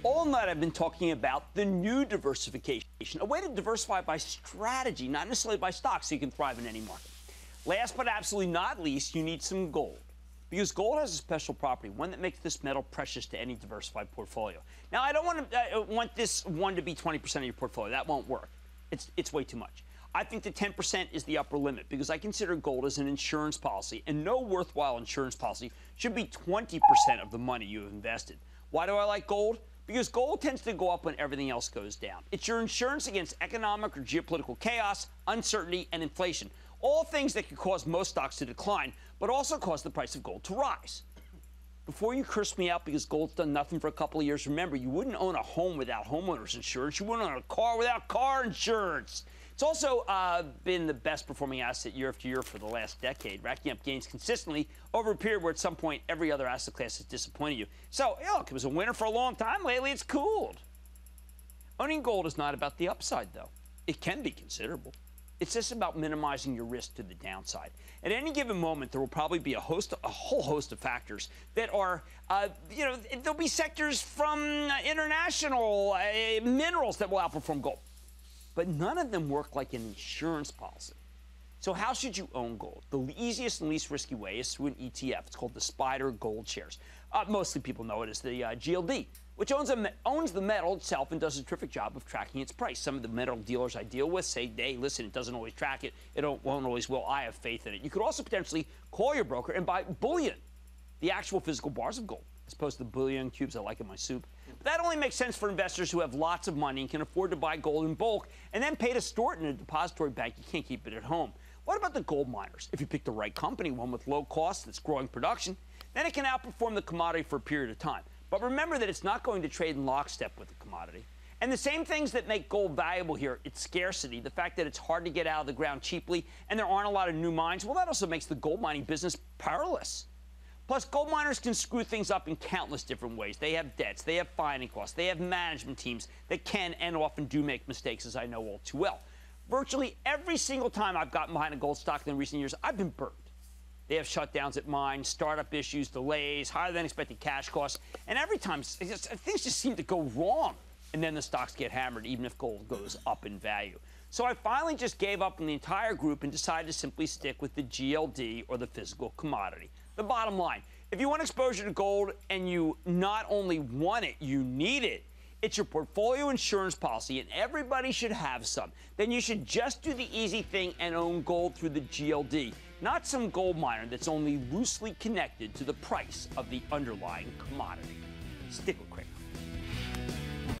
All night I've been talking about the new diversification, a way to diversify by strategy, not necessarily by stock, so you can thrive in any market. Last but absolutely not least, you need some gold. Because gold has a special property, one that makes this metal precious to any diversified portfolio. Now, I don't want this one to be 20% of your portfolio. That won't work. It's way too much. I think the 10% is the upper limit because I consider gold as an insurance policy, and no worthwhile insurance policy should be 20% of the money you have invested. Why do I like gold? Because gold tends to go up when everything else goes down. It's your insurance against economic or geopolitical chaos, uncertainty, and inflation. All things that could cause most stocks to decline, but also cause the price of gold to rise. Before you curse me out because gold's done nothing for a couple of years, remember, you wouldn't own a home without homeowner's insurance. You wouldn't own a car without car insurance. It's also been the best performing asset year after year for the last decade, racking up gains consistently over a period where at some point every other asset class has disappointed you. So, yeah, look, it was a winner for a long time. Lately, it's cooled. Owning gold is not about the upside, though. It can be considerable. It's just about minimizing your risk to the downside. At any given moment, there will probably be a whole host of factors that are, there'll be sectors from international minerals that will outperform gold. But none of them work like an insurance policy. So how should you own gold? The easiest and least risky way is through an ETF. It's called the Spider Gold Shares. Mostly people know it as the GLD, which owns the metal itself and does a terrific job of tracking its price. Some of the metal dealers I deal with say, hey, listen, it doesn't always track it. Won't always will. I have faith in it. You could also potentially call your broker and buy bullion, the actual physical bars of gold, as opposed to the bullion cubes I like in my soup. But that only makes sense for investors who have lots of money and can afford to buy gold in bulk and then pay to store it in a depository bank. You can't keep it at home. What about the gold miners? If you pick the right company, one with low cost that's growing production, then it can outperform the commodity for a period of time. But remember that it's not going to trade in lockstep with the commodity. And the same things that make gold valuable here, its scarcity, the fact that it's hard to get out of the ground cheaply, and there aren't a lot of new mines, well, that also makes the gold mining business perilous. Plus, gold miners can screw things up in countless different ways. They have debts, they have finding costs, they have management teams that can and often do make mistakes, as I know all too well. Virtually every single time I've gotten behind a gold stock in recent years, I've been burned. They have shutdowns at mines, startup issues, delays, higher than expected cash costs, and every time things just seem to go wrong, and then the stocks get hammered, even if gold goes up in value. So I finally just gave up on the entire group and decided to simply stick with the GLD, or the physical commodity. The bottom line, if you want exposure to gold and you not only want it, you need it, it's your portfolio insurance policy, and everybody should have some. Then you should just do the easy thing and own gold through the GLD, not some gold miner that's only loosely connected to the price of the underlying commodity. Stick with Cramer.